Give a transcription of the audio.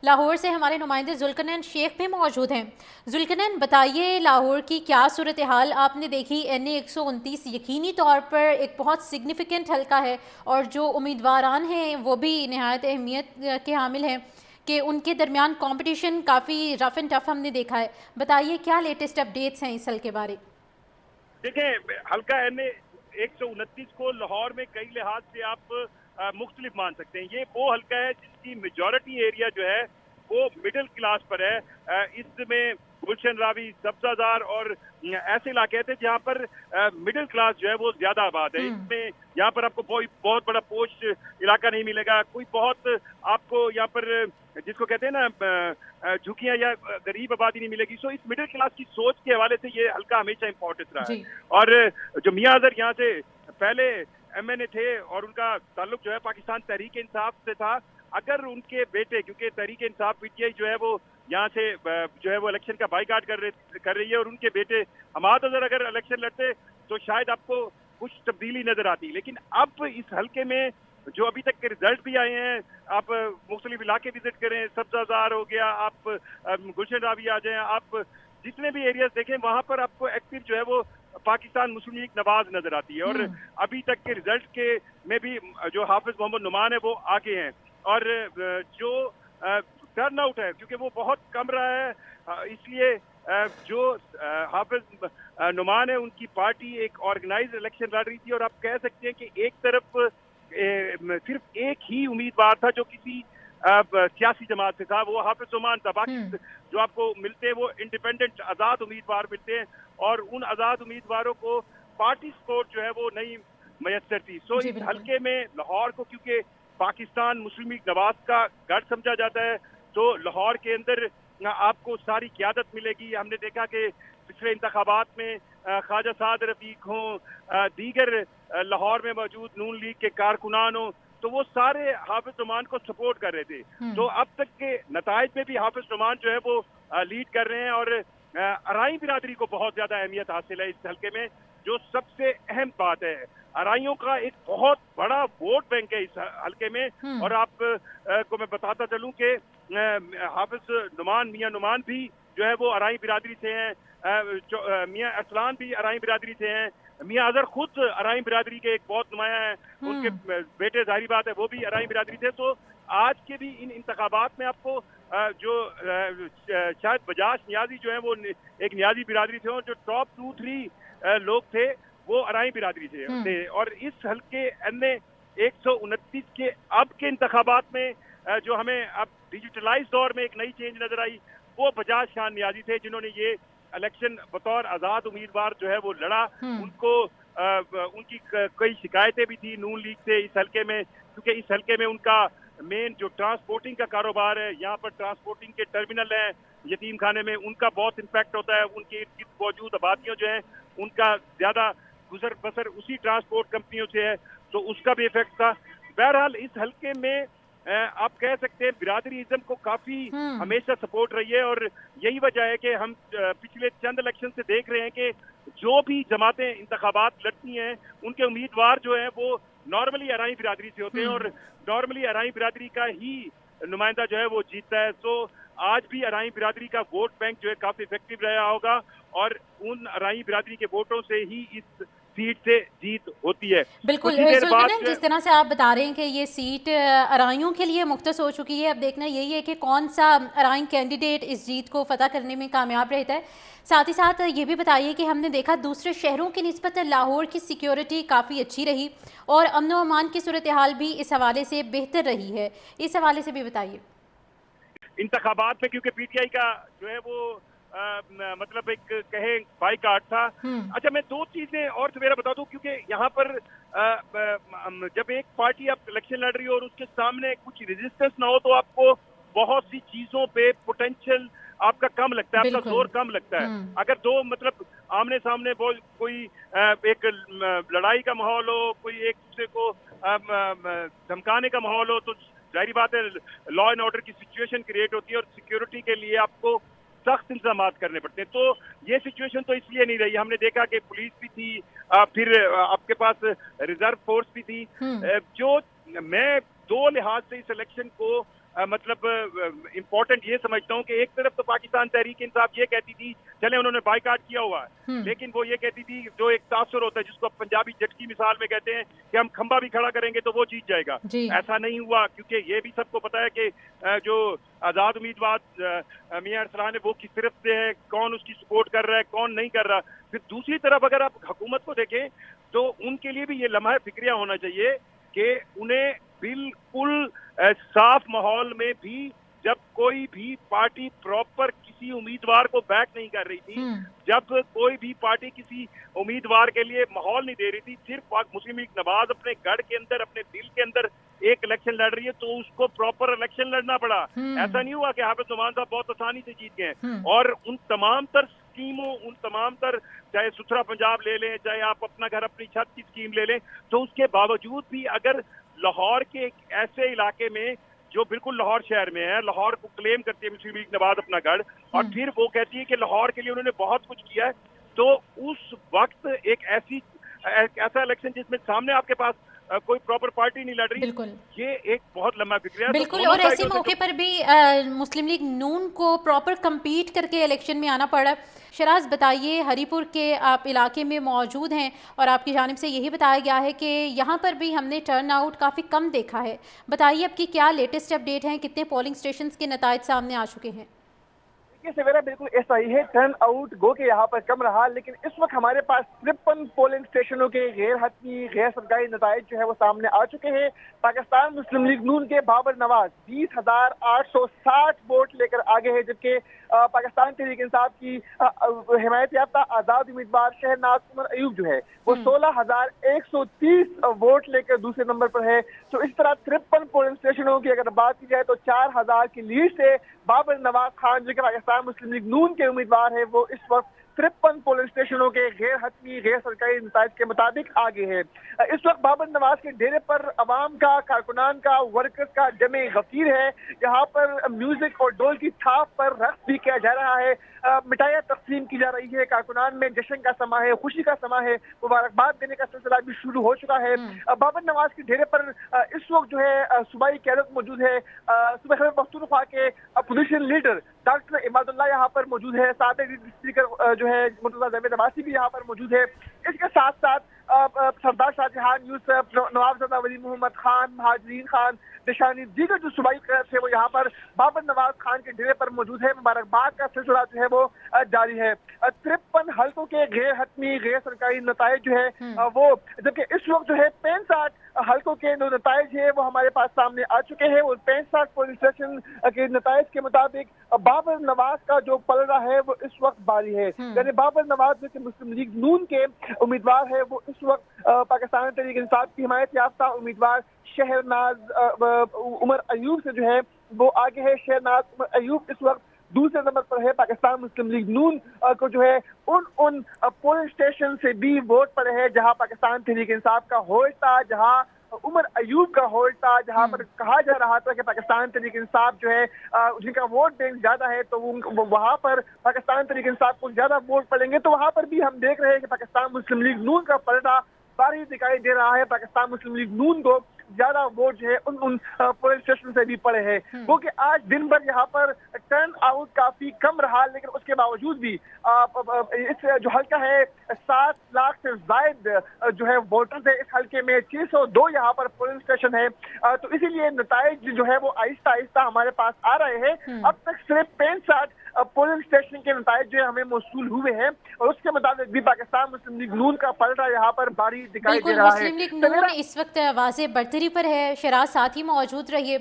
लाहौर से हमारे नुमाइंदे जुल्कनैन शेख भी मौजूद हैं। जुल्कनैन, बताइए लाहौर की क्या सूरत हाल आपने देखी। NA 129 यकीनी तौर पर एक बहुत सिग्निफिकेंट हल्का है और जो उम्मीदवारान हैं वो भी नहायत अहमियत के हामिल हैं कि उनके दरमियान कंपटीशन काफ़ी रफ एंड टफ हमने देखा है। बताइए क्या लेटेस्ट अपडेट्स हैं इस हल्के बारे। देखें, हल्का NA 129 को लाहौर में कई लिहाज से आप मुख्तलिफ मान सकते हैं। ये वो हल्का है जिसकी मेजॉरिटी एरिया जो है वो मिडिल क्लास पर है। इसमें गुलशन रावी, सब्जादार और ऐसे इलाके थे जहाँ पर मिडिल क्लास जो है वो ज्यादा आबाद है। इसमें यहाँ पर आपको बहुत बड़ा पोश इलाका नहीं मिलेगा। कोई बहुत आपको यहाँ पर जिसको कहते हैं ना झुकियां या गरीब आबादी नहीं मिलेगी। सो इस मिडिल क्लास की सोच के हवाले से ये हल्का हमेशा इंपॉर्टेंट रहा है। जी। और जो मियां अजहर यहाँ से पहले MNA थे और उनका ताल्लुक जो है पाकिस्तान तहरीक इंसाफ से था, अगर उनके बेटे, क्योंकि तहरीक इंसाफ PTI जो है वो यहाँ से जो है वो इलेक्शन का बाइकाट कर रही है, और उनके बेटे हमाद अजहर अगर इलेक्शन लड़ते तो शायद आपको कुछ तब्दीली नजर आती। लेकिन अब इस हल्के में जो अभी तक के रिजल्ट भी आए हैं, आप मुख्तलिफ इलाके विजिट करें, सब्जाजार हो गया, आप गुलशन रावी आ जाएं, आप जितने भी एरियाज देखें वहां पर आपको एक्टिव जो है वो पाकिस्तान मुस्लिम लीग नवाज नजर आती है। और अभी तक के रिजल्ट के में भी जो हाफिज मोहम्मद नुमान है वो आगे हैं। और जो टर्न आउट है क्योंकि वो बहुत कम रहा है, इसलिए जो हाफिज नुमान है उनकी पार्टी एक ऑर्गेनाइज इलेक्शन लड़ रही थी। और आप कह सकते हैं कि एक तरफ सिर्फ एक ही उम्मीदवार था जो किसी सियासी जमात से था, वो हाफिज नुमान था। बाकी जो आपको मिलते हैं वो इंडिपेंडेंट आजाद उम्मीदवार मिलते हैं, और उन आजाद उम्मीदवारों को पार्टी सपोर्ट जो है वो नहीं मयसर थी। सो इस हल्के में लाहौर को क्योंकि पाकिस्तान मुस्लिम लीग नवाज का गढ़ समझा जाता है, तो लाहौर के अंदर आपको सारी क़यादत मिलेगी। हमने देखा कि पिछले इंतखाबात में ख्वाजा साद रफीक हों, दीगर लाहौर में मौजूद नून लीग के कारकुनान हों, तो वो सारे हाफिज नुमान को सपोर्ट कर रहे थे। तो अब तक के नताइज में भी हाफिज नुमान जो है वो लीड कर रहे हैं। और अराई बिरादरी को बहुत ज्यादा अहमियत हासिल है इस हल्के में। जो सबसे अहम बात है, अराइयों का एक बहुत बड़ा वोट बैंक है इस हल्के में। और आप को मैं बताता चलूं कि हाफिज नुमान, मियां नुमान भी जो है वो अराई बिरादरी से हैं, मियां अरसलान भी अराई बिरादरी से हैं, मियां अजहर खुद अराई बिरादरी के एक बहुत नुमाया हैं, उनके बेटे जाहिर बात है वो भी अराई बिरादरी थे। तो आज के भी इन इंतखाबात में आपको जो शायद बजाज नियाजी जो है वो एक नियाजी बिरादरी थे, और जो टॉप 2-3 लोग थे वो अराई बिरादरी थे। और इस हल्के NA 129 के अब के इंतखाबात में जो हमें अब डिजिटलाइज दौर में एक नई चेंज नजर आई, वो बजाज खान नियाजी थे, जिन्होंने ये इलेक्शन बतौर आजाद उम्मीदवार जो है वो लड़ा। उनको उनकी कई शिकायतें भी थी नून लीग से इस हल्के में, क्योंकि इस हल्के में उनका मेन जो ट्रांसपोर्टिंग का कारोबार है, यहाँ पर ट्रांसपोर्टिंग के टर्मिनल हैं यतीम खाने में, उनका बहुत इम्पैक्ट होता है। उनके इर्द गिर्द मौजूद आबादियों जो है उनका ज्यादा गुजर बसर उसी ट्रांसपोर्ट कंपनियों से है, तो उसका भी इफेक्ट था। बहरहाल इस हल्के में आप कह सकते हैं बिरादरीइज्म को काफी हमेशा सपोर्ट रही है। और यही वजह है कि हम पिछले चंद इलेक्शन से देख रहे हैं कि जो भी जमातें इंतखाबात लड़ती हैं उनके उम्मीदवार जो हैं वो नॉर्मली अराई बिरादरी से होते हैं, और नॉर्मली अराई बिरादरी का ही नुमाइंदा जो है वो जीतता है। तो आज भी अराई बिरादरी का वोट बैंक जो है काफी इफेक्टिव रहा होगा, और उन अराई बिरादरी के वोटों से ही इस सीट से जीत होती है। बिल्कुल। कुछ ही देर बाद जिस तरह से आप बता रहे हैं कि ये सीट अराइयों के लिए मुख्तस हो चुकी है, अब देखना यही है कि कौन सा अराई कैंडिडेट इस जीत को फतह करने में कामयाब रहता है। साथ ही साथ ये भी बताइए कि हमने देखा दूसरे शहरों की निस्बत लाहौर की सिक्योरिटी काफ़ी अच्छी रही और अमन व अमान की सूरत हाल भी इस हवाले से बेहतर रही है। इस हवाले से भी बताइए। इंतखाबात में क्योंकि PTI का जो है वो मतलब एक कहे बाइकाट था। अच्छा, मैं दो चीजें और सवेरा बता दूं, क्योंकि यहाँ पर जब एक पार्टी आप इलेक्शन लड़ रही हो और उसके सामने कुछ रेजिस्टेंस ना हो, तो आपको बहुत सी चीजों पे पोटेंशियल आपका कम लगता है, आपका जोर कम लगता है। अगर दो मतलब आमने सामने कोई एक लड़ाई का माहौल हो, कोई एक दूसरे को धमकाने का माहौल हो, तो जाहिर बात है लॉ एंड ऑर्डर की सिचुएशन क्रिएट होती है, और सिक्योरिटी के लिए आपको सख्त इंतजाम करने पड़ते हैं। तो ये सिचुएशन तो इसलिए नहीं रही। हमने देखा कि पुलिस भी थी, फिर आपके पास रिजर्व फोर्स भी थी। जो मैं दो लिहाज से इस इलेक्शन को मतलब इम्पोर्टेंट ये समझता हूँ कि एक तरफ तो पाकिस्तान तहरीक इंसाफ ये कहती थी चले उन्होंने बाइकाट किया हुआ है, लेकिन वो ये कहती थी जो एक तासुर होता है जिसको पंजाबी जट की मिसाल में कहते हैं कि हम खंबा भी खड़ा करेंगे तो वो जीत जाएगा। ऐसा नहीं हुआ, क्योंकि ये भी सबको पता है कि जो आजाद उम्मीदवार मियां अरसलान है वो किस तरफ से है, कौन उसकी सपोर्ट कर रहा है कौन नहीं कर रहा। फिर दूसरी तरफ अगर आप हुकूमत को देखें तो उनके लिए भी ये लम्हा फिक्रिया होना चाहिए कि उन्हें बिल्कुल साफ माहौल में भी, जब कोई भी पार्टी प्रॉपर किसी उम्मीदवार को बैक नहीं कर रही थी, जब कोई भी पार्टी किसी उम्मीदवार के लिए माहौल नहीं दे रही थी, सिर्फ मुस्लिम लीग नवाज अपने गढ़ के अंदर अपने दिल के अंदर एक इलेक्शन लड़ रही है तो उसको प्रॉपर इलेक्शन लड़ना पड़ा। ऐसा नहीं हुआ कि हाफिज नुमान साहब बहुत आसानी से जीत गए। और उन तमाम तर स्कीमों, उन तमाम तर, चाहे सुथरा पंजाब ले लें, चाहे आप अपना घर अपनी छत की स्कीम ले लें, तो उसके बावजूद भी अगर लाहौर के एक ऐसे इलाके में जो बिल्कुल लाहौर शहर में है, लाहौर को क्लेम करती है मुस्लिम लीग नवाज अपना गढ़, और फिर वो कहती है कि लाहौर के लिए उन्होंने बहुत कुछ किया है, तो उस वक्त एक ऐसा इलेक्शन जिसमें सामने आपके पास कोई प्रॉपर पार्टी नहीं लड़ रही, ये एक बहुत लंबा फिक्र है। बिल्कुल, और ऐसे मौके पर भी मुस्लिम लीग नून को प्रॉपर कम्पीट करके इलेक्शन में आना पड़ा। शराज बताइए, हरीपुर के आप इलाके में मौजूद हैं और आपकी जानिब से यही बताया गया है कि यहाँ पर भी हमने टर्न आउट काफ़ी कम देखा है। बताइए आपकी क्या लेटेस्ट अपडेट हैं, कितने पोलिंग स्टेशन के नताइज सामने आ चुके हैं? सवेरा बिल्कुल ऐसा ही है, टर्न आउट गो के यहाँ पर कम रहा, लेकिन इस वक्त हमारे पास 53 पोलिंग स्टेशनों के गैर हतमी गैर सरकारी नताइज जो है वो सामने आ चुके हैं। पाकिस्तान मुस्लिम लीग नून के बाबर नवाज 20,860 वोट लेकर आगे है, जबकि पाकिस्तान तहरीक इंसाफ की हिमायत याफ्ता आजाद उम्मीदवार शहनाज उमर अयूब जो है वो 16,130 वोट लेकर दूसरे नंबर पर है। तो इस तरह 53 पोलिंग स्टेशनों की अगर बात की जाए तो 4,000 की लीड से बाबर नवाज खान जो कि पाकिस्तान मुस्लिम लीग नून के उम्मीदवार है वो इस वक्त 53 पोलिंग स्टेशनों के गैर हतमी गैर सरकारी नताइज के मुताबिक आगे है। इस वक्त बाबर नवाज के डेरे पर अवाम का, कारकुनान का, वर्कर्स का जमे गफीर है। यहाँ पर म्यूजिक और डोल की थाप पर रक्स भी किया जा रहा है, मिठाइयाँ तकसीम की जा रही है, कारकुनान में जश्न का समा है, खुशी का समा है, मुबारकबाद देने का सिलसिला भी शुरू हो चुका है। बाबर नवाज के डेरे पर इस वक्त जो है सूबाई क़यादत मौजूद है। सूबे खैबर पख्तूनख्वा के अपोजिशन लीडर डॉक्टर इमादुल्लाह यहाँ पर मौजूद है, साथ ही स्पीकर जो है मुर्तज़ा जावेद अब्बासी भी यहाँ पर मौजूद है। इसके साथ साथ सरदार शाहजहान यूसुफ, नवाबजादा वली मोहम्मद खान, महाजरीन खान, निशानी दीगर जो सूबाई क़यादत है वो यहाँ पर बाबर नवाज खान के डेरे पर मौजूद है। मुबारकबाद का सिलसिला जो है वो जारी है। 53 हल्कों के गैर हतमी गैर सरकारी नताइज जो है वो, जबकि इस वक्त जो है 65 हल्कों के जो नताइज है वो हमारे पास सामने आ चुके हैं। और 65 पोलिंग स्टेशन के नताइज के मुताबिक बाबर नवाज का जो पलड़ा है वो इस वक्त बारी है। यानी बाबर नवाज जो कि मुस्लिम लीग नून के उम्मीदवार है वो इस वक्त पाकिस्तान तहरीक इंसाफ की हिमायत याफ्ता उम्मीदवार शहनाज उमर अयूब से जो है वो आगे है। शहनाज उमर अयूब इस वक्त दूसरे नंबर पर है। पाकिस्तान मुस्लिम लीग नून को जो है उन पोलिंग स्टेशन से भी वोट पड़े हैं जहां पाकिस्तान तहरीक इंसाफ का होल्ड था, जहां उमर अयूब का होल्ड था, जहां पर कहा जा रहा था कि पाकिस्तान तहरीक इंसाफ जो है जिनका वोट बैंक ज्यादा है तो वहां पर पाकिस्तान तहरीक इंसाफ को ज्यादा वोट पड़ेंगे। तो वहां पर भी हम देख रहे हैं कि पाकिस्तान मुस्लिम लीग नून का पलटा बारी दिखाई दे रहा है। पाकिस्तान मुस्लिम लीग नून को ज्यादा वोट जो है उन पोलिंग स्टेशन से भी पड़े हैं। वो कि आज दिन भर यहाँ पर टर्न आउट काफी कम रहा, लेकिन उसके बावजूद भी इस जो हल्का है 7 लाख से जायद जो है वोटर्स है इस हल्के में, 602 यहाँ पर पोलिंग स्टेशन है। तो इसीलिए नताइज जो है वो आहिस्ता आहिस्ता हमारे पास आ रहे हैं। अब तक सिर्फ 65 पोलिंग स्टेशन के नताइज जो है हमें मौसूल हुए हैं और उसके मुताबिक भी पाकिस्तान मुस्लिम लीग नून का पलटा यहाँ पर भारी दिखाई दे रहा है। मुस्लिम लीग नून इस वक्त वाज़े बढ़तरी पर है। शराज साथ ही मौजूद रहिए।